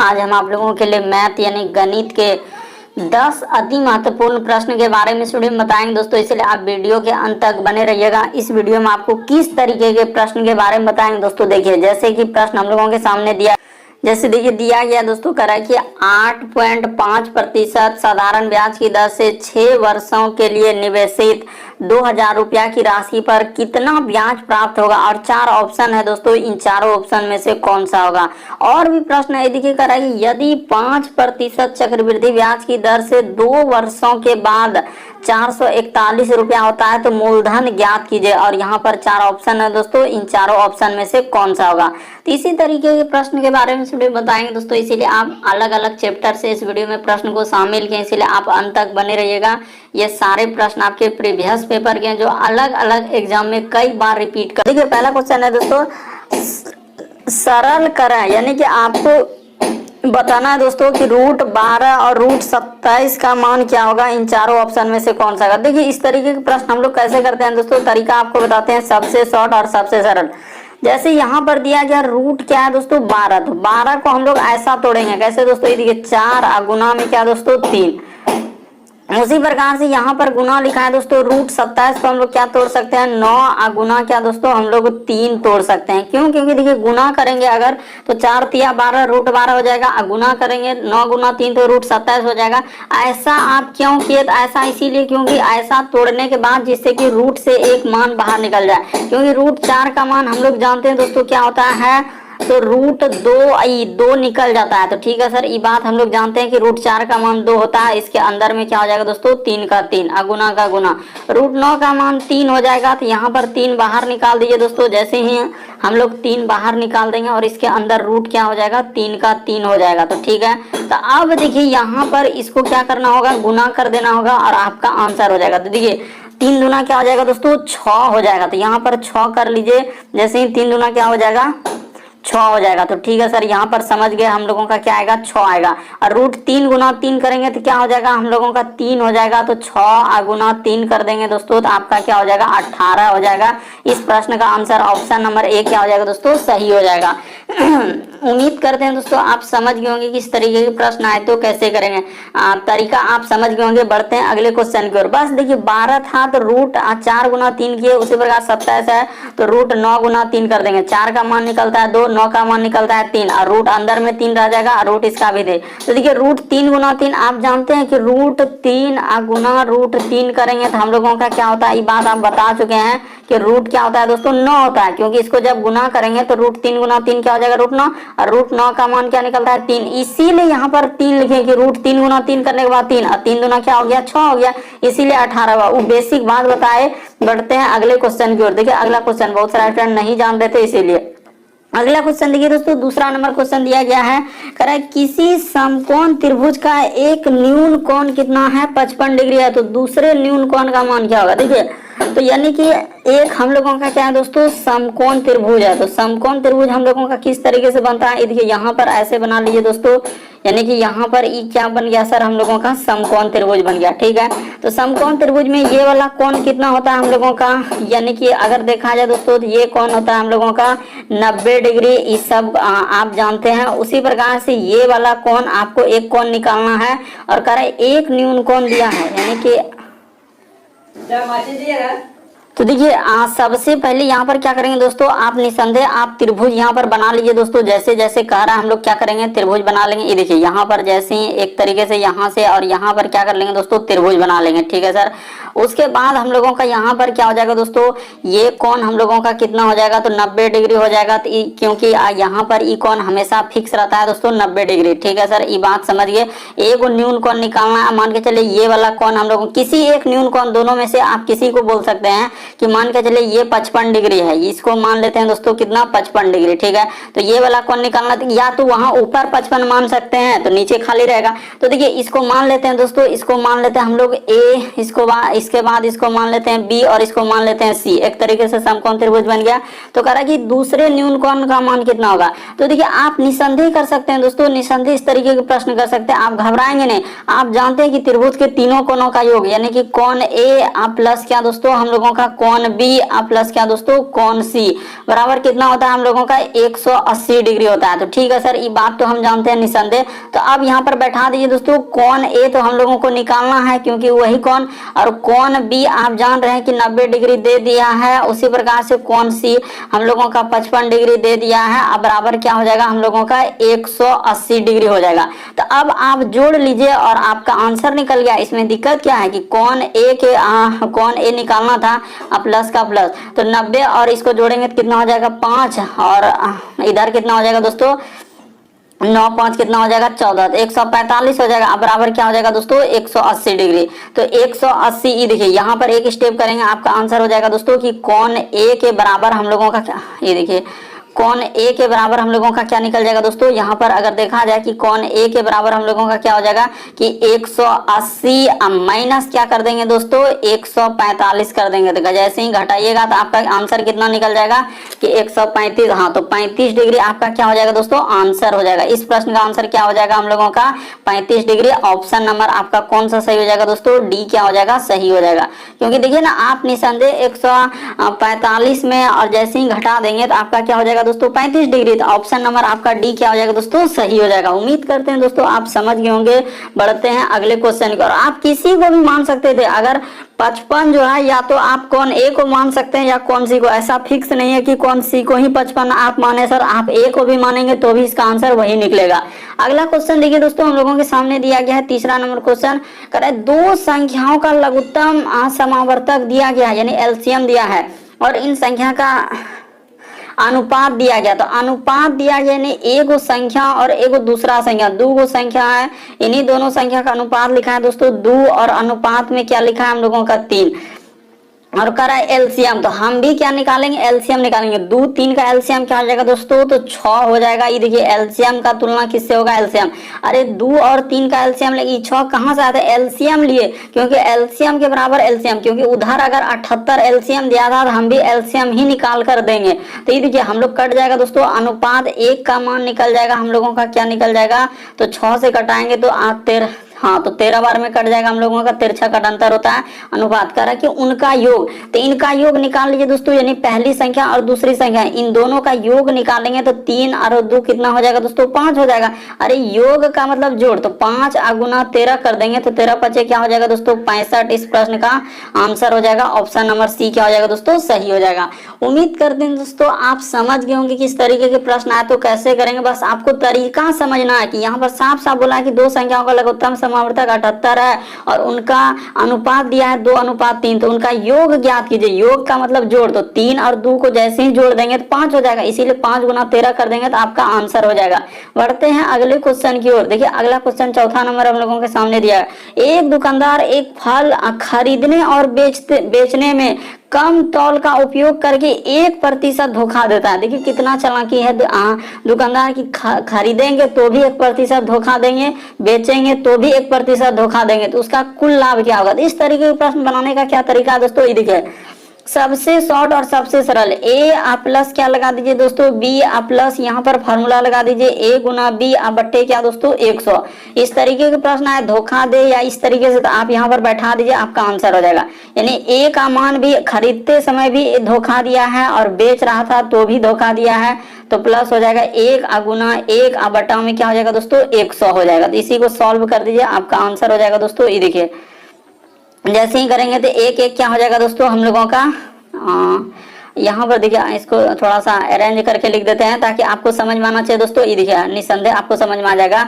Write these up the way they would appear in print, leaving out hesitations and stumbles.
आज हम आप लोगों के लिए मैथ यानी गणित के 10 अति महत्वपूर्ण प्रश्न के बारे में इस वीडियो में बताएंगे दोस्तों, इसलिए आप वीडियो के अंत तक बने रहिएगा। इस वीडियो में आपको किस तरीके के प्रश्न के बारे में बताएंगे दोस्तों। देखिए, जैसे कि प्रश्न हम लोगों के सामने दिया गया दोस्तों, करा कि 8.5% साधारण ब्याज की दर से 6 वर्षों के लिए निवेशित 2000 रुपया की राशि पर कितना ब्याज प्राप्त होगा। और 4 ऑप्शन है दोस्तों, इन चारों ऑप्शन में से कौन सा होगा। और भी प्रश्न है, देखिए करा कि यदि 5% चक्रवृद्धि ब्याज की दर से 2 वर्षों के बाद 441 रुपया होता है तो मूलधन ज्ञात कीजिए। और यहाँ पर 4 ऑप्शन है दोस्तों, इन चारों ऑप्शन में से कौन सा होगा। तो इसी तरीके के प्रश्न के बारे में इस वीडियो में बताएंगे दोस्तों, इसीलिए आप अलग अलग चैप्टर से इस वीडियो में प्रश्न को शामिल किए, इसीलिए आप अंत तक बने रहिएगा। ये सारे प्रश्न आपके प्रीवियस पेपर के हैं जो अलग अलग एग्जाम में कई बार रिपीट कर। देखिए, पहला क्वेश्चन है दोस्तों, सरल करें, यानी कि आपको बताना है दोस्तों कि √12 और √27 का मान क्या होगा। इन चारों ऑप्शन में से कौन सा होगा। देखिए, इस तरीके के प्रश्न हम लोग कैसे करते हैं दोस्तों, तरीका आपको बताते हैं, सबसे शॉर्ट और सबसे सरल। जैसे यहाँ पर दिया गया रूट क्या है दोस्तों 12, तो 12 को हम लोग ऐसा तोड़ेंगे, कैसे दोस्तों, ये देखिए 4 गुना में क्या दोस्तों 3। उसी प्रकार से यहाँ पर गुना लिखा है दोस्तों, √27 को हम लोग क्या तोड़ सकते हैं, 9 गुना क्या दोस्तों हम लोग 3 तोड़ सकते हैं। क्यों, क्योंकि देखिए गुना करेंगे अगर तो 4 तिया 12 √12 हो जाएगा, गुना करेंगे 9 गुना 3 तो √27 हो जाएगा। ऐसा आप क्यों किए, ऐसा इसीलिए क्योंकि ऐसा तोड़ने के बाद जिससे कि रूट से एक मान बाहर निकल जाए, क्योंकि √4 का मान हम लोग जानते हैं दोस्तों क्या होता है, तो √2 निकल जाता है। तो ठीक है सर, ये बात हम लोग जानते हैं कि √4 का मान 2 होता है, इसके अंदर में क्या हो जाएगा दोस्तों 3 का 3, गुना का गुना। √9 का मान 3 हो जाएगा, तो यहाँ पर 3 बाहर निकाल दीजिए दोस्तों। जैसे ही हम लोग 3 बाहर निकाल देंगे और इसके अंदर रूट क्या हो जाएगा 3 का 3 हो जाएगा। तो ठीक है, तो अब देखिए यहाँ पर इसको क्या करना होगा, गुना कर देना होगा और आपका आंसर हो जाएगा। तो देखिए 3 दूना क्या हो जाएगा दोस्तों 6 हो जाएगा, तो यहाँ पर 6 कर लीजिए। जैसे ही 3 दूना क्या हो जाएगा 6 हो जाएगा। तो ठीक है सर, यहाँ पर समझ गए हम लोगों का क्या आएगा 6 आएगा। और √3 गुना 3 करेंगे तो क्या हो जाएगा हम लोगों का 3 हो जाएगा। तो 6 गुना 3 कर देंगे दोस्तों तो आपका क्या हो जाएगा 18 हो जाएगा। इस प्रश्न का आंसर ऑप्शन नंबर 1 क्या हो जाएगा दोस्तों, सही हो जाएगा। उम्मीद करते हैं दोस्तों आप समझ गए होंगे कि इस तरीके के प्रश्न आए तो कैसे करेंगे। तरीका आप समझ गए होंगे। बढ़ते हैं अगले क्वेश्चन की ओर। बस देखिए 12 था तो √4 गुना 3 किए, उसी प्रकार 27 है तो √9 गुना 3 कर देंगे। 4 का मान निकलता है 2, 9 का मान निकलता है 3 और रूट अंदर में 3 रह जाएगा और रूट इसका भी दे। तो देखिए √3 गुना 3 आप जानते हैं कि √3 गुना √3 करेंगे तो हम लोगों का क्या होता है, ये बात आप बता चुके हैं कि रूट क्या होता है दोस्तों 9 होता है, क्योंकि इसको जब गुना करेंगे तो √3 गुना 3 क्या हो जाएगा √9 और √9 का मान क्या निकलता है 3। इसीलिए यहाँ पर 3 लिखे कि √3 गुना 3 करने के बाद 3 और 3 दूना क्या हो गया 6 हो गया, इसीलिए 18 हुआ। वो बेसिक बात बताए। बढ़ते हैं अगले क्वेश्चन की ओर। देखिए अगला क्वेश्चन बहुत सारे स्टूडेंट नहीं जान रहे थे, इसीलिए अगला क्वेश्चन देखिए दोस्तों, दूसरा नंबर क्वेश्चन दिया गया है, कह रहा है किसी समकोण त्रिभुज का एक न्यून कोण कितना है 55 डिग्री है, तो दूसरे न्यून कोण का मान क्या होगा। देखिए तो यानी कि एक हम लोगों का क्या है दोस्तों समकोण त्रिभुज है, तो समकोण त्रिभुज हम लोगों का किस तरीके से बनता है, देखिए यहाँ पर ऐसे बना लीजिए दोस्तों, यानी कि यहाँ पर ये क्या बन गया सर, हम लोगों का समकोण त्रिभुज बन गया। ठीक है, तो समकोण त्रिभुज में ये वाला कोण कितना होता है हम लोगों का, यानी कि अगर देखा जाए दोस्तों तो ये कोण होता है हम लोगों का 90 डिग्री, इस सब आप जानते हैं। उसी प्रकार से ये वाला कोण आपको एक कोण निकालना है और कह रहा है एक न्यून कोण दिया है, यानी कि तो देखिए सबसे पहले यहाँ पर क्या करेंगे दोस्तों, आप निसंदेह आप त्रिभुज यहाँ पर बना लीजिए दोस्तों। जैसे जैसे कह रहा है हम लोग क्या करेंगे त्रिभुज बना लेंगे। ये देखिए यहाँ पर जैसे ही एक तरीके से यहाँ से और यहाँ पर क्या कर लेंगे दोस्तों त्रिभुज बना लेंगे। ठीक है सर, उसके बाद हम लोगों का यहाँ पर क्या हो जाएगा दोस्तों, ये कोण हम लोगों का कितना हो जाएगा तो 90 डिग्री हो जाएगा, तो क्योंकि यहाँ पर ये कोण हमेशा फिक्स रहता है दोस्तों 90 डिग्री। ठीक है सर, ये बात समझिए। एक न्यून कोण निकालना है, मान के चलिए ये वाला कोण हम लोग किसी एक न्यून कोण, दोनों में से आप किसी को बोल सकते हैं कि मान के चलिए ये 55 डिग्री है, इसको मान लेते हैं दोस्तों कितना 55 डिग्री। ठीक है, तो ये वाला कोण निकालना, या तो वहां ऊपर 55 मान सकते हैं तो नीचे खाली रहेगा। तो देखिए इसको मान लेते हैं दोस्तों, इसको मान लेते हैं हम लोग ए, इसके बाद इसको मान लेते हैं बी और इसको मान लेते हैं सी। एक तरीके से समकोण त्रिभुज बन गया। तो कह रहा है कि दूसरे न्यून कोण का मान कितना होगा। तो देखिए आप निसंदेह कर सकते हैं दोस्तों, निसंदेह इस तरीके के प्रश्न कर सकते हैं, आप घबराएंगे नहीं। आप जानते हैं कि त्रिभुज के तीनों कोणों का योग यानी कि कोण ए प्लस क्या दोस्तों हम लोगों का कौन बी प्लस क्या दोस्तों कौन सी बराबर कितना होता है हम लोगों का 180 डिग्री होता है। तो ठीक है सर, ये बात तो हम जानते हैं निसंदेह। तो अब यहाँ पर बैठा दीजिए दोस्तों कौन ए तो हम लोगों को निकालना है क्योंकि वही कौन, और कौन बी आप जान रहे हैं कि 90 डिग्री दे दिया है। उसी प्रकार से कौन सी हम लोगों का 55 डिग्री दे दिया है। अब बराबर क्या हो जाएगा हम लोगों का 180 डिग्री हो जाएगा। तो अब आप जोड़ लीजिए और आपका आंसर निकल गया। इसमें दिक्कत क्या है कि कौन ए निकालना था प्लस का प्लस, तो 90 और इसको जोड़ेंगे तो कितना हो जाएगा 5, और इधर कितना हो जाएगा दोस्तों 9 5 कितना हो जाएगा 14, तो 145 हो जाएगा। अब बराबर क्या हो जाएगा दोस्तों 180 डिग्री। तो 180 ये देखिए यहाँ पर एक स्टेप करेंगे, आपका आंसर हो जाएगा दोस्तों कि कौन ए के बराबर हम लोगों का क्या, ये देखिए कौन ए के बराबर हम लोगों का क्या निकल जाएगा दोस्तों। यहाँ पर अगर देखा जाए कि कौन ए के बराबर हम लोगों का क्या हो जाएगा कि 180 माइनस क्या कर देंगे दोस्तों 145 कर देंगे। तो जैसे ही घटाइएगा तो आपका आंसर कितना निकल जाएगा कि 135। हाँ, तो 35 डिग्री आपका क्या हो जाएगा दोस्तों आंसर हो जाएगा। इस प्रश्न का आंसर क्या हो जाएगा हम लोगों का 35 डिग्री। ऑप्शन नंबर आपका कौन सा सही हो जाएगा दोस्तों, डी क्या हो जाएगा सही हो जाएगा। क्योंकि देखिए ना आप निसंदेह 145 में और जैसे ही घटा देंगे तो आपका क्या हो जाएगा दोस्तों 35 डिग्री। तो ऑप्शन नंबर आपका डी क्या हो जाएगा दोस्तों सही हो जाएगा। उम्मीद करते हैं दोस्तों आप समझ गए होंगे। बढ़ते हैं अगले क्वेश्चन की और आप किसी को भी मान सकते थे। अगर 55 जो है या तो आप कौन ए को मान सकते हैं या कौन सी को, ऐसा फिक्स नहीं है कि कौन सी को ही 55 आप माने सर, आप ए को भी मानेंगे तो भी इसका आंसर वही निकलेगा। अगला क्वेश्चन देखिए दोस्तों हम लोगों के सामने दिया गया है तीसरा नंबर क्वेश्चन। कह रहा है दो संख्याओं का लघुत्तम समावर्तक दिया गया है यानी एलसीएम दिया है और इन संख्या का अनुपात दिया गया। तो अनुपात दिया गया यानी एगो संख्या और एगो दूसरा संख्या, दो गो संख्या है, इन्हीं दोनों संख्या का अनुपात लिखा है दोस्तों 2 और अनुपात में क्या लिखा है हम लोगों का 3 और कह रहा है एलसीएम। तो हम भी क्या निकालेंगे एलसीएम निकालेंगे। 2 3 का एलसीएम क्या हो जाएगा दोस्तों तो 6 हो जाएगा। ये देखिए एलसीएम का तुलना किससे होगा एलसीएम, अरे 2 और 3 का एलसीएम लेगी 6 कहाँ से आता है एलसीएम लिए, क्योंकि एलसीएम के बराबर एलसीएम, क्योंकि उधर अगर 78 एलसीएम दिया था तो हम भी एलसीएम ही निकाल कर देंगे। तो ये देखिए हम लोग कट जाएगा दोस्तों, अनुपात 1 का मान निकल जाएगा हम लोगों का क्या निकल जाएगा तो 6 से कटाएंगे तो 13, हाँ तो 13 बार में कट जाएगा हम लोगों का, तिरछा कट अंतर होता है। अनुपात कर रहा है कि उनका योग, तो इनका योग निकाल लीजिए दोस्तों यानी पहली संख्या और दूसरी संख्या इन दोनों का योग निकालेंगे तो 3 और 2 कितना हो जाएगा दोस्तों 5 हो जाएगा। अरे योग का मतलब जोड़, तो 5 गुना 13 कर देंगे तो 13 पचे क्या हो जाएगा दोस्तों 65। इस प्रश्न का आंसर हो जाएगा ऑप्शन नंबर सी क्या हो जाएगा दोस्तों सही हो जाएगा। उम्मीद करते हैं दोस्तों आप समझ गए होंगे किस तरीके के प्रश्न आए तो कैसे करेंगे। बस आपको तरीका समझना है कि यहाँ पर साफ साफ बोला है कि दो संख्याओं का लघुत्तम समावर्तक 78 है और उनका अनुपात दिया है 2:3, तो उनका योग ज्ञात कीजिए। योग का मतलब जोड़, तो 3 और 2 को जैसे ही जोड़ देंगे तो 5 हो जाएगा, इसीलिए 5 गुना 13 कर देंगे तो आपका आंसर हो जाएगा। बढ़ते हैं अगले क्वेश्चन की ओर। देखिए अगला क्वेश्चन चौथा नंबर हम लोगों के सामने दिया है। एक दुकानदार एक फल खरीदने और बेचने में कम तौल का उपयोग करके 1% धोखा देता है। देखिए कितना चालाकी है दुकानदार की, खरीदेंगे तो भी 1% धोखा देंगे, बेचेंगे तो भी 1% धोखा देंगे, तो उसका कुल लाभ क्या होगा। तो इस तरीके के प्रश्न बनाने का क्या तरीका है दोस्तों, ये देखिए सबसे शॉर्ट और सबसे सरल ए प्लस क्या लगा दीजिए दोस्तों बी प्लस, यहाँ पर फॉर्मूला लगा दीजिए ए गुना बी बट्टे क्या दोस्तों 100। इस तरीके के प्रश्न आए धोखा दे या इस तरीके से, तो आप यहाँ पर बैठा दीजिए आपका आंसर हो जाएगा। यानी ए का मान भी खरीदते समय भी धोखा दिया है और बेच रहा था तो भी धोखा दिया है, तो प्लस हो जाएगा 1 गुना 1 बट्टा में क्या हो जाएगा दोस्तों 100 हो जाएगा। तो इसी को सॉल्व कर दीजिए आपका आंसर हो जाएगा दोस्तों। ये देखिए जैसे ही करेंगे तो 1 1 क्या हो जाएगा दोस्तों हम लोगों का, यहाँ पर देखिए इसको थोड़ा सा अरेंज करके लिख देते हैं ताकि आपको समझ में आना चाहिए दोस्तों। ये देखिए निसंदेह आपको समझ में आ जाएगा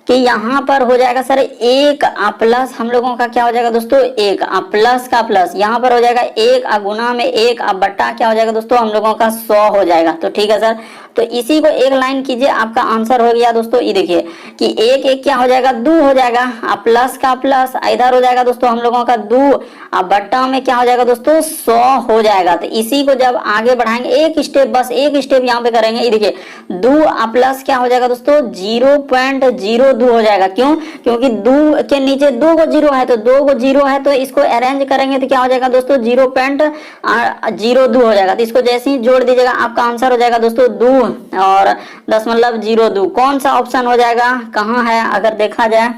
कि यहाँ पर हो जाएगा सर 1 प्लस हम लोगों का क्या हो जाएगा दोस्तों 1 प्लस का प्लस, यहाँ पर हो जाएगा 1 गुना में 1 बट्टा क्या हो जाएगा दोस्तों हम लोगों का 100 हो जाएगा। तो ठीक है सर, तो इसी को एक लाइन कीजिए आपका आंसर हो गया दोस्तों। ये देखिए कि 1 1 क्या हो जाएगा 2 हो जाएगा, प्लस का प्लस इधर हो जाएगा दोस्तों हम लोगों का 2 बट्टा में क्या हो जाएगा दोस्तों 100 हो जाएगा। तो इसी को जब आगे बढ़ाएंगे एक स्टेप, बस एक स्टेप यहाँ पे करेंगे। ये देखिए 2 प्लस क्या हो जाएगा दोस्तों 0.02 हो जाएगा। क्यों, क्योंकि 2 के नीचे 2 को 0 है तो 2 को 0 है, तो इसको अरेंज करेंगे तो क्या हो जाएगा दोस्तों 0.02 हो जाएगा। तो इसको जैसे ही जोड़ दीजिएगा आपका आंसर हो जाएगा दोस्तों 2 और 0.02। कौन सा ऑप्शन हो जाएगा, कहाँ है, अगर देखा जाए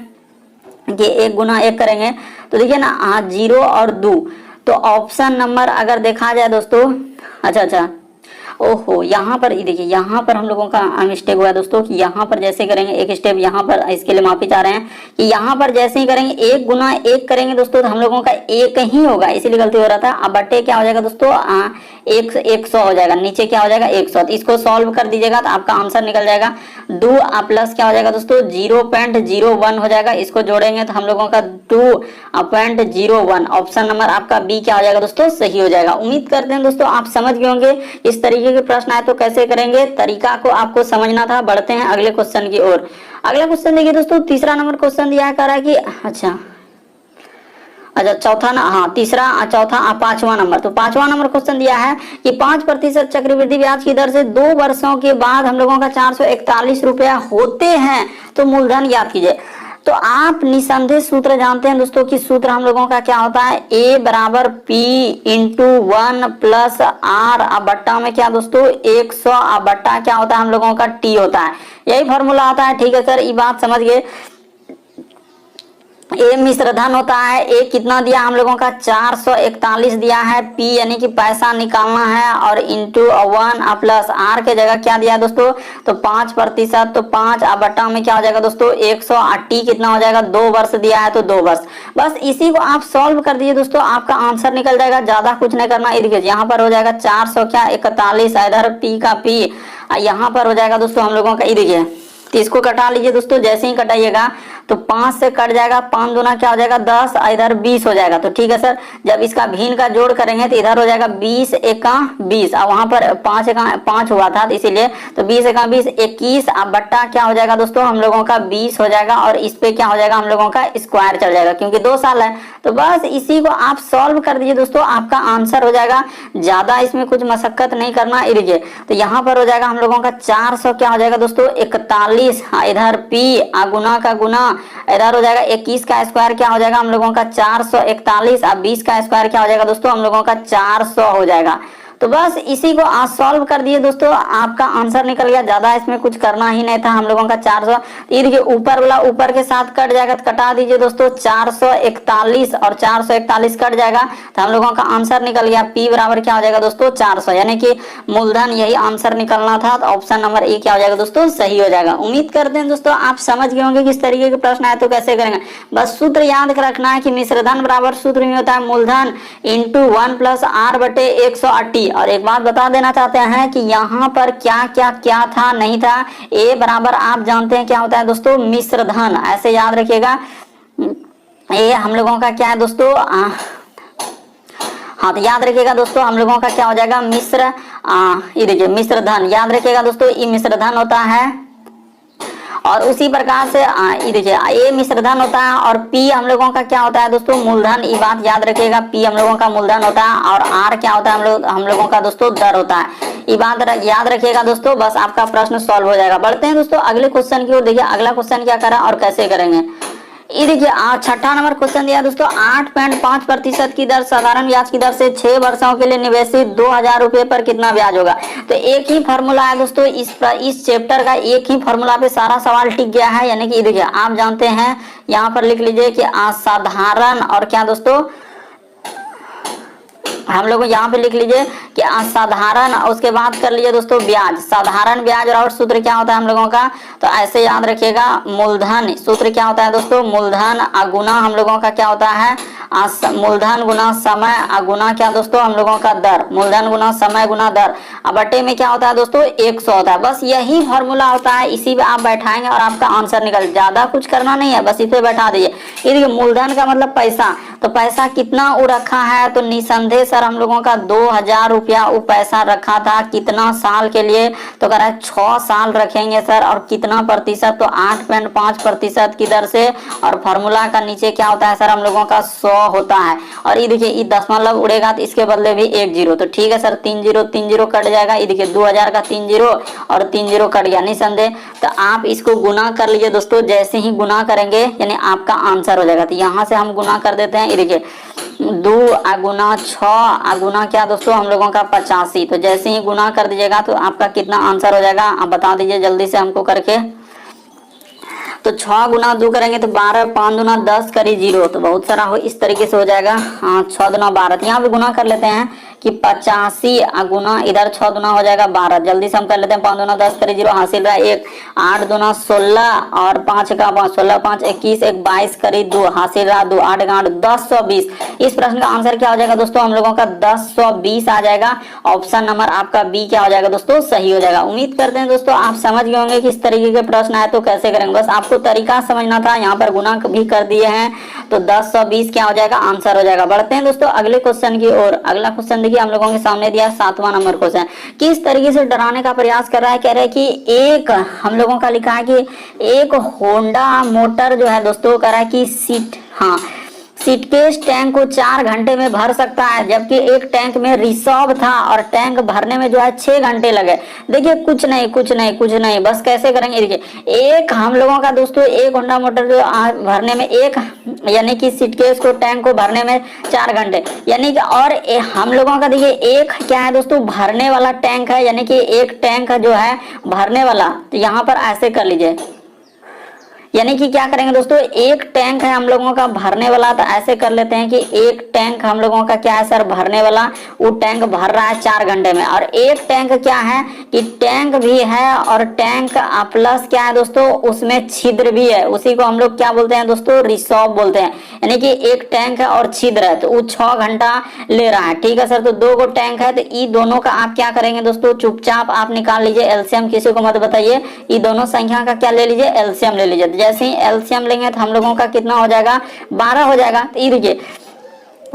कि 1 गुना 1 करेंगे तो देखिए ना 0 और 2, तो ऑप्शन नंबर अगर देखा जाए दोस्तों, अच्छा ओहो, यहाँ पर देखिए, यहाँ पर हम लोगों का मिस्टेक हुआ है दोस्तों कि यहाँ पर जैसे करेंगे एक स्टेप, यहाँ पर इसके लिए माफी चाह रहे हैं कि यहाँ पर जैसे ही करेंगे 1 गुना 1 करेंगे दोस्तों तो हम लोगों का 1 ही होगा, इसीलिए गलती हो रहा था। अब बटे क्या हो जाएगा दोस्तों, 100 हो जाएगा, नीचे क्या हो जाएगा 100। तो इसको सॉल्व कर दीजिएगा तो आपका आंसर निकल जाएगा 2 प्लस क्या हो जाएगा दोस्तों 0.01 हो जाएगा। इसको जोड़ेंगे तो हम लोगों का 2.01, ऑप्शन नंबर आपका बी क्या हो जाएगा दोस्तों, सही हो जाएगा। उम्मीद करते हैं दोस्तों आप समझ गए होंगे इस तरीके के प्रश्न आए तो कैसे करेंगे, तरीका को आपको समझना था। बढ़ते हैं अगले क्वेश्चन की ओर। अगला क्वेश्चन देखिए दोस्तों, तीसरा नंबर क्वेश्चन दिया है, कह रहा है कि अच्छा चौथा ना, हाँ तीसरा चौथा 5वां नंबर। तो 5वां नंबर क्वेश्चन दिया है कि 5% चक्रवृद्धि ब्याज की दर से 2 वर्षों के बाद हम लोगों का 441 रुपया होते हैं तो मूलधन याद कीजिए। तो आप निसंदेह सूत्र जानते हैं दोस्तों कि सूत्र हम लोगों का क्या होता है, A बराबर P इंटू 1 प्लस R बट्टा में क्या दोस्तों 100 बट्टा क्या होता है हम लोगों का T होता है, यही फॉर्मूला होता है। ठीक है सर, ये बात समझ गए। ए मिश्र धन होता है, ए कितना दिया हम लोगों का 441 दिया है, पी यानी कि पैसा निकालना है, और इंटू 1 प्लस आर के जगह क्या दिया दोस्तों तो 5%, तो 5 बट्टा में क्या हो जाएगा दोस्तों 100, टी कितना हो जाएगा 2 वर्ष दिया है तो 2 वर्ष। बस इसी को आप सॉल्व कर दीजिए दोस्तों, आपका आंसर निकल जाएगा, ज्यादा कुछ नहीं करना। देखिए यहाँ पर हो जाएगा 441, इधर पी का पी, यहाँ पर हो जाएगा दोस्तों हम लोगों का, ये देखिए तो इसको कटा लीजिए दोस्तों। जैसे ही कटाइएगा तो 5 से कट जाएगा, 5 दूना क्या हो जाएगा 10, इधर 20 हो जाएगा। तो ठीक है सर, जब इसका भिन्न का जोड़ करेंगे तो इधर हो जाएगा 20 एका 20, और वहां पर 5 एका 5 हुआ था तो इसीलिए तो 20 एका 20 21, अब बट्टा क्या हो जाएगा दोस्तों हम लोगों का 20 हो जाएगा, और इस पे क्या हो जाएगा हम लोगों का स्क्वायर चल जाएगा क्योंकि 2 साल है। तो बस इसी को आप सॉल्व कर दीजिए दोस्तों, आपका आंसर हो जाएगा, ज्यादा इसमें कुछ मशक्कत नहीं करना। इधर तो यहाँ पर हो जाएगा हम लोगों का 400 क्या हो जाएगा दोस्तों 41, इधर पी गुना का गुना, इधर हो जाएगा 21 का स्क्वायर क्या हो जाएगा हम लोगों का 441, अब 20 का स्क्वायर क्या हो जाएगा दोस्तों हम लोगों का 400 हो जाएगा। तो बस इसी को आज सॉल्व कर दिए दोस्तों, आपका आंसर निकल गया, ज्यादा इसमें कुछ करना ही नहीं था हम लोगों का 400। ये देखिए ऊपर वाला ऊपर के साथ कट जाएगा तो कटा दीजिए दोस्तों, 441 और 441 कट जाएगा तो हम लोगों का आंसर निकल गया, पी बराबर क्या हो जाएगा दोस्तों 400, यानी कि मूलधन यही आंसर निकलना था। तो ऑप्शन नंबर ए क्या हो जाएगा दोस्तों सही हो जाएगा। उम्मीद करते हैं दोस्तों आप समझ गए होंगे किस तरीके के प्रश्न आए तो कैसे करेंगे। बस सूत्र याद रखना है कि मिश्रधन बराबर सूत्र में होता है मूलधन इंटू 1 प्लस आर बटे 180। और एक बात बता देना चाहते हैं कि यहाँ पर क्या क्या क्या था नहीं था, ए बराबर आप जानते हैं क्या होता है दोस्तों मिश्रधन, ऐसे याद रखिएगा। ए हम लोगों का क्या है दोस्तों हाँ तो याद रखिएगा दोस्तों हम लोगों का क्या हो जाएगा मिश्र, ये देखिए मिश्रधन याद रखिएगा दोस्तों, ये मिश्रधन होता है। और उसी प्रकार से ये देखिए ए मिश्रधन होता है और पी हम लोगों का क्या होता है दोस्तों मूलधन, ये बात याद रखिएगा, पी हम लोगों का मूलधन होता है, और आर क्या होता है हम लोगों का दोस्तों दर होता है, ये बात याद रखिएगा दोस्तों। बस आपका प्रश्न सॉल्व हो जाएगा। बढ़ते हैं दोस्तों अगले क्वेश्चन की ओर। देखिए अगला क्वेश्चन क्या करा और कैसे करेंगे। ये देखिए 6ठा नंबर क्वेश्चन दिया दोस्तों, 8.5% की दर साधारण ब्याज की दर से 6 वर्षों के लिए निवेशित 2000 रुपए पर कितना ब्याज होगा। तो एक ही फॉर्मूला है दोस्तों, इस चैप्टर का एक ही फॉर्मूला पे सारा सवाल टिक गया है। यानी कि देखिए आप जानते हैं, यहाँ पर लिख लीजिए कि असाधारण और क्या दोस्तों हम लोग यहाँ पे लिख लीजिए कि असाधारण, उसके बाद कर लीजिए दोस्तों ब्याज, साधारण ब्याज और सूत्र क्या होता है हम लोगों का, तो ऐसे याद रखिएगा मूलधन सूत्र क्या होता है दोस्तों मूलधन गुना हम लोगों का क्या होता है मूलधन गुना समय गुना क्या दोस्तों हम लोगों का दर, मूलधन गुना समय गुना दर, बटे में क्या होता है दोस्तों 100 होता है। बस यही फॉर्मूला होता है, इसी पे आप बैठाएंगे और आपका आंसर निकल, ज्यादा कुछ करना नहीं है, बस इस पे बैठा दीजिए। ये देखिए मूलधन का मतलब पैसा, तो पैसा कितना वो रखा है, तो निसंदेह सर हम लोगों का 2000 रुपया वो पैसा रखा था, कितना साल के लिए, तो कह रहा है 6 साल रखेंगे सर, और कितना प्रतिशत, तो 8.5% की दर से, और फॉर्मूला का नीचे क्या होता है सर हम लोगों का 100 होता है। और ये देखिए ये दशमलव उड़ेगा तो इसके बदले भी 1 0, तो ठीक है सर 3 0 कट जाएगा। ये देखिए 2000 का 3 0 और 3 0 कट गया निसंदेह। तो आप इसको गुना कर लीजिए दोस्तों, जैसे ही गुना करेंगे यानी आपका आंसर हो जाएगा। तो यहाँ से हम गुना कर देते हैं, ये देखिए 2 गुना 6 गुना क्या दोस्तों हम लोगों का 85। तो जैसे ही गुना कर दीजिएगा तो आपका कितना आंसर हो जाएगा आप बता दीजिए जल्दी से हमको करके। तो 6 गुना 2 करेंगे तो 12, 5 दूना 10 करी 0, तो बहुत सारा हो इस तरीके से हो जाएगा। हाँ 6 दूना 12, यहाँ पे गुना कर लेते हैं कि 85 गुना इधर 6 दूना हो जाएगा 12, जल्दी से हम कर लेते हैं। 5 दूना 10 करी 0 हासिल रहा 1, 8 दूना 16 और 5 का 5, 16 5 21, 1 22 करी 2 हासिल रहा 2, 8 8 1020। इस प्रश्न का आंसर क्या हो जाएगा दोस्तों हम लोगों का 1020 आ जाएगा। ऑप्शन नंबर आपका बी क्या हो जाएगा दोस्तों, सही हो जाएगा। उम्मीद करते हैं दोस्तों आप समझ गए होंगे कि इस तरीके के प्रश्न आए तो कैसे करेंगे, बस आपको तरीका समझना था। यहाँ पर गुना भी कर दिए हैं तो 1020 क्या हो जाएगा, आंसर हो जाएगा। बढ़ते हैं दोस्तों अगले क्वेश्चन की ओर। अगला क्वेश्चन देखिए हम लोगों के सामने दिया 7वां नंबर क्वेश्चन। किस तरीके से डराने का प्रयास कर रहा है, कह रहा है कि एक हम लोगों का लिखा है कि एक होंडा मोटर जो है दोस्तों कह रहा है कि सीटकेस टैंक को 4 घंटे में भर सकता है, जबकि एक टैंक में रिसर्व था और टैंक भरने में जो है 6 घंटे लगे। देखिए कुछ नहीं, बस कैसे करेंगे, देखिए एक हम लोगों का दोस्तों एक होंडा मोटर जो भरने में एक यानी कि सीटकेस को टैंक को भरने में 4 घंटे यानी कि, और हम लोगों का देखिए एक क्या है दोस्तों भरने वाला टैंक है, यानी कि एक टैंक जो है भरने वाला। तो यहाँ पर ऐसे कर लीजिए, यानी कि क्या करेंगे दोस्तों, एक टैंक है हम लोगों का भरने वाला, तो ऐसे कर लेते हैं कि एक टैंक हम लोगों का क्या है सर भरने वाला, वो टैंक भर रहा है 4 घंटे में। और एक टैंक क्या है कि टैंक भी है और टैंक प्लस क्या है दोस्तों उसमें छिद्र भी है, उसी को हम लोग क्या बोलते हैं दोस्तों, रिसर्व बोलते हैं। यानी कि एक टैंक है और छिद्र है तो वो 6 घंटा ले रहा है। ठीक है सर, तो 2 गो टैंक है तो ये दोनों का आप क्या करेंगे दोस्तों, चुपचाप आप निकाल लीजिए एलसीएम, किसी को मत बताइए। ये दोनों संख्या का क्या ले लीजिए, एलसीएम ले लीजिए। जैसे ही एलसीएम लेंगे तो हम लोगों का कितना हो जाएगा, 12 हो जाएगा। तो ये देखिए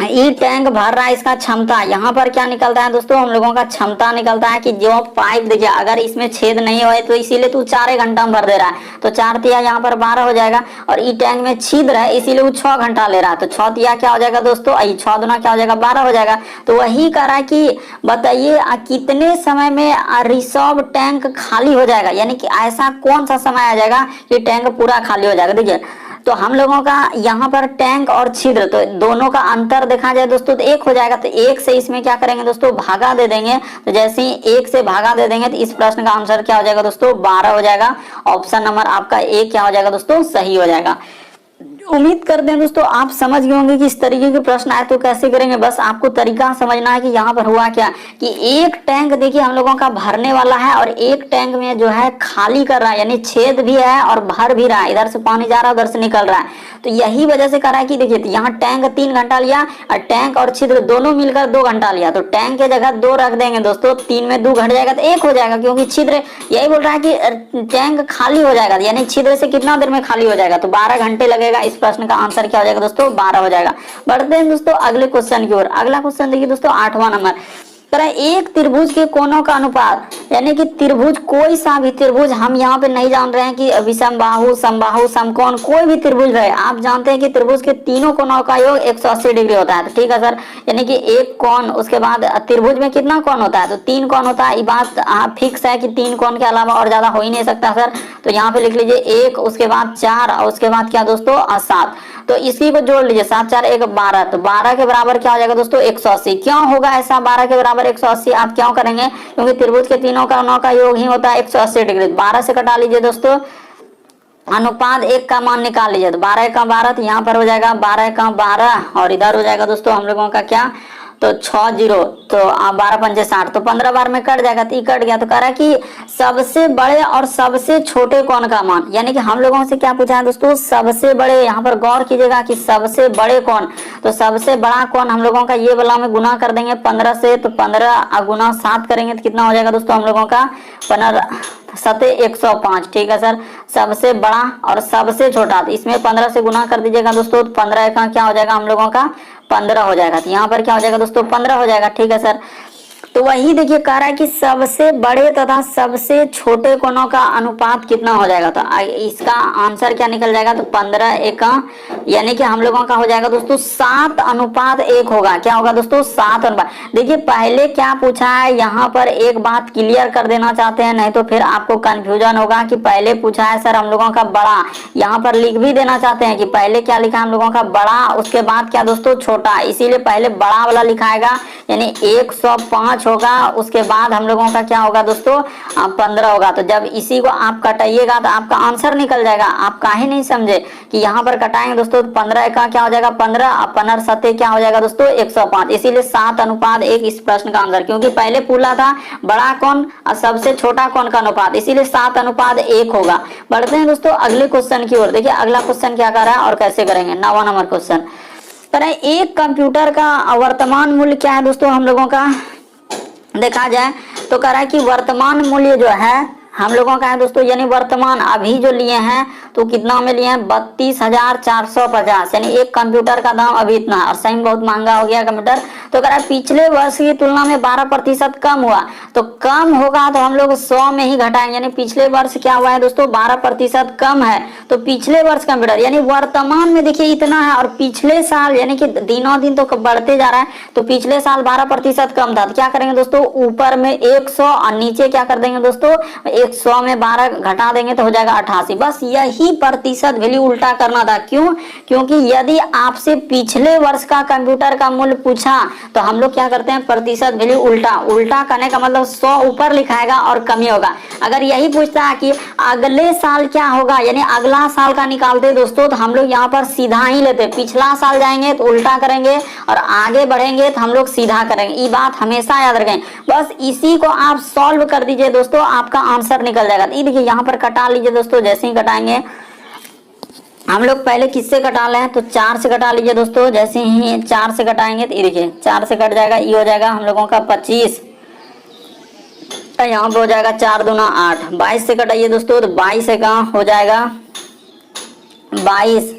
ये टैंक भर रहा है, इसका क्षमता यहाँ पर क्या निकलता है दोस्तों, हम लोगों का क्षमता निकलता है कि जो पाइप देखिए अगर इसमें छेद नहीं हुए तो इसीलिए तू 4 घंटा में भर दे रहा है, तो 4 तिया यहाँ पर 12 हो जाएगा। और ये टैंक में छिद्र है इसीलिए वो 6 घंटा ले रहा है, तो 6 तिया क्या हो जाएगा दोस्तों, 6 दूना क्या हो जाएगा 12 हो जाएगा। तो वही कह रहा है कि बताइए कितने समय में रिसर्व टैंक खाली हो जाएगा, यानी कि ऐसा कौन सा समय आ जाएगा कि टैंक पूरा खाली हो जाएगा। देखिए तो हम लोगों का यहाँ पर टैंक और छिद्र तो दोनों का अंतर देखा जाए दोस्तों तो 1 हो जाएगा, तो 1 से इसमें क्या करेंगे दोस्तों भागा दे देंगे। तो जैसे ही 1 से भागा दे देंगे तो इस प्रश्न का आंसर क्या हो जाएगा दोस्तों, 12 हो जाएगा। ऑप्शन नंबर आपका ए क्या हो जाएगा दोस्तों, सही हो जाएगा। उम्मीद करते हैं दोस्तों आप समझ गए होंगे कि इस तरीके के प्रश्न आए तो कैसे करेंगे। बस आपको तरीका समझना है कि यहाँ पर हुआ क्या कि एक टैंक देखिए हम लोगों का भरने वाला है और एक टैंक में जो है खाली कर रहा है, यानी छेद भी है और भर भी रहा है, इधर से पानी जा रहा है उधर से निकल रहा है। तो यही वजह से कर रहा है कि देखिए यहाँ टैंक 3 घंटा लिया और टैंक और छिद्र दोनों मिलकर 2 घंटा लिया, तो टैंक के जगह 2 रख देंगे दोस्तों, 3 में 2 घट जाएगा तो 1 हो जाएगा, क्योंकि छिद्र यही बोल रहा है कि टैंक खाली हो जाएगा, यानी छिद्र से कितना देर में खाली हो जाएगा, तो 12 घंटे लगेगा। इस प्रश्न का आंसर क्या हो जाएगा दोस्तों, 12 हो जाएगा। बढ़ते हैं दोस्तों अगले क्वेश्चन की ओर। अगला क्वेश्चन देखिए दोस्तों 8वां नंबर, एक त्रिभुज के कोणों का अनुपात, यानी कि त्रिभुज कोई सा भी त्रिभुज, हम यहाँ पे नहीं जान रहे हैं कि विषमबाहु समबाहु समकोण, कोई भी त्रिभुज रहे, आप जानते हैं कि त्रिभुज के तीनों कोणों का योग 180 डिग्री होता है। तो ठीक है सर, यानी कि एक कोण, उसके बाद त्रिभुज में कितना कोण होता है, तो 3 कोण होता है। ये बात फिक्स है कि 3 कोण के अलावा और ज्यादा हो ही नहीं सकता सर। तो यहाँ पे लिख लीजिए 1, उसके बाद 4 और उसके बाद क्या दोस्तों 7, तो इसी को जोड़ लीजिए 7 4 1 12, तो 12 के बराबर क्या हो जाएगा दोस्तों 180। क्यों होगा ऐसा 12 के बराबर 180, आप क्यों करेंगे, क्योंकि त्रिभुज के तीनों कोणों का योग ही होता है 180 डिग्री। 12 से कटा लीजिए दोस्तों, अनुपात 1 का मान निकाल लीजिए, तो 12 का 12, तो यहाँ पर हो जाएगा 12 का 12 और इधर हो जाएगा दोस्तों हम लोगों का क्या, तो 6 0, तो 12 पंचे 60, तो 15 बार में कट जाएगा, तो ये कट गया। तो कह रहा है कि सबसे बड़े और सबसे छोटे कोण का मान, यानी कि हम लोगों से क्या पूछा है दोस्तों, सबसे बड़े, यहाँ पर गौर कीजिएगा कि सबसे बड़े कोण, तो सबसे बड़ा कोण हम लोगों का ये वाला में गुना कर देंगे 15 से, तो 15 गुना 7 करेंगे तो कितना हो जाएगा दोस्तों हम लोगों का 15 7 105। ठीक है सर, सबसे बड़ा और सबसे छोटा, तो इसमें 15 से गुना कर दीजिएगा दोस्तों, तो 15 का क्या हो जाएगा हम लोगों का 15 हो जाएगा, तो यहाँ पर क्या हो जाएगा दोस्तों 15 हो जाएगा। ठीक है सर, तो वही देखिए कह रहा है कि सबसे बड़े तथा सबसे छोटे कोणों का अनुपात कितना हो जाएगा, तो इसका आंसर क्या निकल जाएगा, तो 15 1, यानी कि हम लोगों का हो जाएगा दोस्तों 7:1 होगा। क्या होगा दोस्तों 7:1। देखिए पहले क्या पूछा है, यहाँ पर एक बात क्लियर कर देना चाहते हैं, नहीं तो फिर आपको कंफ्यूजन होगा कि पहले पूछा है सर हम लोगों का बड़ा, यहाँ पर लिख भी देना चाहते हैं कि पहले क्या लिखा हम लोगों का बड़ा, उसके बाद क्या दोस्तों छोटा, इसीलिए पहले बड़ा वाला लिखाएगा, यानी 105 5 होगा, उसके बाद हम लोगों का क्या होगा दोस्तों 15 होगा। तो जब इसी को आप कटाइएगा तो आपका आंसर निकल जाएगा। आप काहे नहीं समझे कि यहाँ पर कटाएंगे दोस्तों, 15 का क्या हो जाएगा 15 और 15 सत्ते क्या हो जाएगा दोस्तों 105। इसीलिए 7:1 इस प्रश्न का आंसर, क्योंकि पहले पूछा था बड़ा कौन और सबसे छोटा कौन का अनुपात, इसीलिए 7:1 होगा। बढ़ते हैं दोस्तों अगले क्वेश्चन की ओर। देखिए अगला क्वेश्चन क्या कर रहा है और कैसे करेंगे। 9वां नंबर क्वेश्चन पर एक कंप्यूटर का वर्तमान मूल्य क्या है दोस्तों हम लोगों का देखा जाए तो कह रहा है कि वर्तमान मूल्य जो है हम लोगों का है दोस्तों, यानी वर्तमान अभी जो लिए हैं तो कितना में लिए हैं 32,450, यानी एक कंप्यूटर का दाम अभी इतना है और सही में बहुत महंगा हो गया कंप्यूटर। तो कह रहा है पिछले वर्ष की तुलना में 12% कम हुआ। तो कम होगा तो हम लोग 100 में ही घटाएंगे, यानी पिछले वर्ष क्या हुआ है दोस्तों 12% कम है। तो पिछले वर्ष कंप्यूटर यानी वर्तमान में देखिए इतना है और पिछले साल यानी कि दिनों दिन तो बढ़ते जा रहा है, तो पिछले साल 12% कम था। तो क्या करेंगे दोस्तों ऊपर में 100 और नीचे क्या कर देंगे दोस्तों 100 में 12 घटा देंगे तो हो जाएगा 88। बस यही प्रतिशत वैल्यू उल्टा करना था। क्यों? क्योंकि यदि आपसे पिछले वर्ष का कंप्यूटर का मूल्य पूछा तो हम लोग क्या करते हैं प्रतिशत वैल्यू उल्टा करने का मतलब 100 ऊपर लिखाएगा और कमी होगा। अगर यही पूछता है कि अगले साल क्या होगा यानी अगला साल का निकालते दोस्तों तो हम लोग यहाँ पर सीधा ही लेते, पिछला साल जाएंगे तो उल्टा करेंगे और आगे बढ़ेंगे तो हम लोग सीधा करेंगे। ये बात हमेशा याद रखें। बस इसी को आप सॉल्व कर दीजिए दोस्तों, आपका आंसर निकल जाएगा। ये देखिए यहाँ पर कटा लीजिए दोस्तों, जैसे ही कटाएंगे हम लोग पहले किससे कटा लें तो 4 से कटा लीजिए दोस्तों। जैसे ही 4 से कटाएंगे तो ये देखिए 4 से कट जाएगा, ये हो जाएगा हम लोगों का 25, यहाँ पे हो जाएगा 4 दूना 8। 22 से कटाइए दोस्तों तो 22 से कहाँ हो जाएगा 22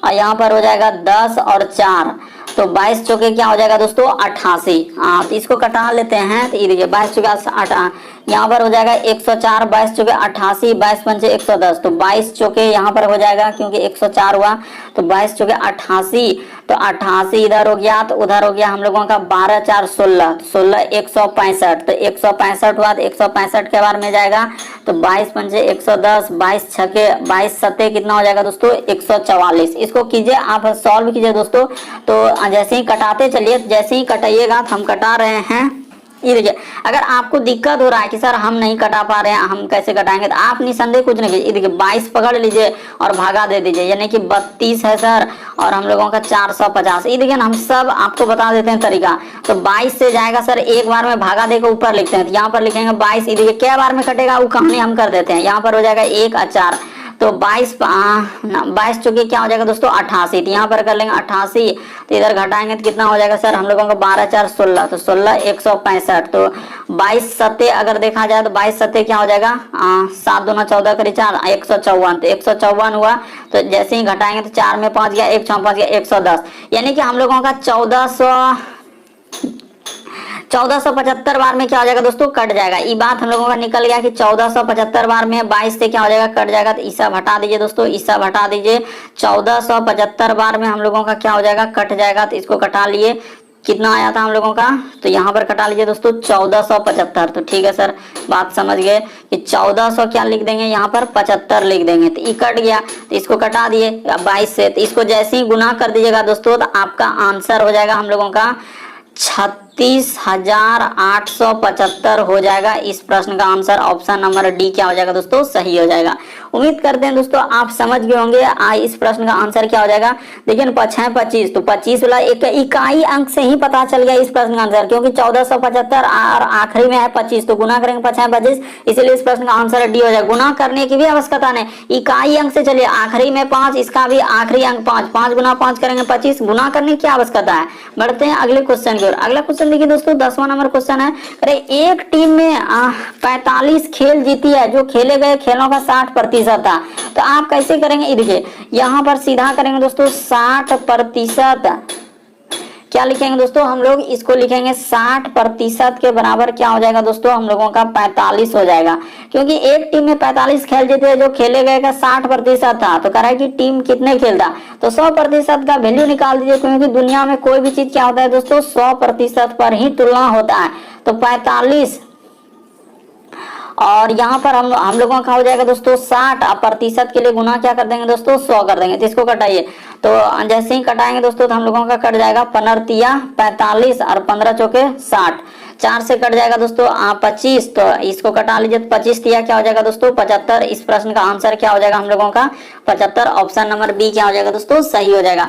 और यहाँ पर हो जाएगा 10 और 4, तो 22 चौके क्या हो जाएगा दोस्तों 88। तो इसको कटा लेते हैं तो ये देखिए 22 चौके 8, यहाँ पर हो जाएगा 104, 22 चौके 88, 22 पंचे 110, तो 22 चौके यहाँ पर हो जाएगा क्योंकि 104 हुआ तो 22 चौके 88, तो 88 इधर हो गया तो उधर हो गया हम लोगों का 12 4 16, 16 165, तो 165 हुआ तो 165 के बार में जाएगा तो 22 पंचे 110, 22 छके 22 सत्ते कितना हो जाएगा दोस्तों 144। इसको कीजिए आप सॉल्व कीजिए दोस्तों। तो जैसे ही कटाते चलिए, जैसे ही कटाइएगा हम कटा रहे हैं। ये देखिए अगर आपको दिक्कत हो रहा है कि सर हम नहीं कटा पा रहे हैं हम कैसे कटाएंगे तो आप निसंदेह कुछ नहीं कीजिए। ये देखिए 22 पकड़ लीजिए और भागा दे दीजिए, यानी कि 32 है सर और हम लोगों का 450। ये देखिए ना हम सब आपको बता देते हैं तरीका। तो 22 से जाएगा सर एक बार में भागा देकर ऊपर लिखते हैं, तो यहाँ पर लिखेंगे 22। ये देखिए क्या बार में कटेगा वो कहानी हम कर देते हैं। यहाँ पर हो जाएगा 1 और 4, तो 22 चौके क्या हो जाएगा दोस्तों 88, तो यहाँ पर कर लेंगे 88, तो इधर घटाएंगे तो कितना हो जाएगा सर हम लोगों का 12 4 16, तो 16 165, तो 22 सत्ते अगर देखा जाए तो 22 सत्ते क्या हो जाएगा 7 दूना 14 करी 4 154, तो 154 हुआ। तो जैसे ही घटाएंगे तो 4 में 5 गया, 1 6 5 गया 110, यानी कि हम लोगों का 1475 बार में क्या हो जाएगा दोस्तों कट जाएगा। ये बात हम लोगों का निकल गया कि 1475 बार में 22 से क्या हो जाएगा कट जाएगा। तो ईसा हटा दीजिए दोस्तों, ईसा हटा दीजिए। 1475 बार में हम लोगों का क्या हो जाएगा कट जाएगा। तो इसको कटा लिए, कितना आया था हम लोगों का, तो यहाँ पर कटा लीजिए दोस्तों 1475। तो ठीक है सर बात समझ गए कि 1400 क्या लिख देंगे यहाँ पर 75 लिख देंगे। तो ये कट गया तो इसको कटा दिए 22 से, तो इसको जैसे ही गुना कर दीजिएगा दोस्तों तो आपका आंसर हो जाएगा हम लोगों का 36,875 हो जाएगा। इस प्रश्न का आंसर ऑप्शन नंबर डी क्या हो जाएगा दोस्तों सही हो जाएगा। उम्मीद करते हैं दोस्तों आप समझ गए होंगे इस प्रश्न का आंसर क्या हो जाएगा। देखिए 5 है 25, तो 25 वाला एक इकाई अंक से ही पता चल गया इस प्रश्न का आंसर, क्योंकि 1475 और आखिरी में है 25, तो गुना करेंगे 5 है 25, इसलिए इस प्रश्न का आंसर डी हो जाएगा। गुना करने की भी आवश्यकता नहीं, इकाई अंक से चलिए, आखिरी में 5, इसका भी आखिरी अंक 5, 5 गुना 5 करेंगे 25, गुना करने की आवश्यकता है। बढ़ते हैं अगले क्वेश्चन की ओर। अगला क्वेश्चन देखिए दोस्तों 10वां नंबर क्वेश्चन है। अरे एक टीम में 45 खेल जीती है, जो खेले गए खेलों का 60% था, तो आप कैसे करेंगे। देखिए यहाँ पर सीधा करेंगे दोस्तों 60%, क्या लिखेंगे दोस्तों हम लोग इसको लिखेंगे 60% के बराबर क्या हो जाएगा दोस्तों हम लोगों का 45 हो जाएगा, क्योंकि एक टीम में 45 खेल जीते जो खेले गए का 60% था। तो कह रहा है कि टीम कितने खेलता, तो 100% का वैल्यू निकाल दीजिए, क्योंकि दुनिया में कोई भी चीज क्या होता है दोस्तों 100% पर ही तुलना होता है। तो 45 और यहाँ पर हम लोगों का हो जाएगा दोस्तों 60, अब प्रतिशत के लिए गुना क्या कर देंगे दोस्तों 100 कर देंगे। तो इसको कटाइए, तो जैसे ही कटाएंगे दोस्तों तो हम लोगों का कट जाएगा 15 45 और 15 चौके 60, 4 से कट जाएगा दोस्तों 25, तो इसको कटा लीजिए, 25 दिया क्या हो जाएगा दोस्तों 75। इस प्रश्न का आंसर क्या हो जाएगा हम लोगों का 75, ऑप्शन नंबर बी क्या हो जाएगा दोस्तों सही हो जाएगा।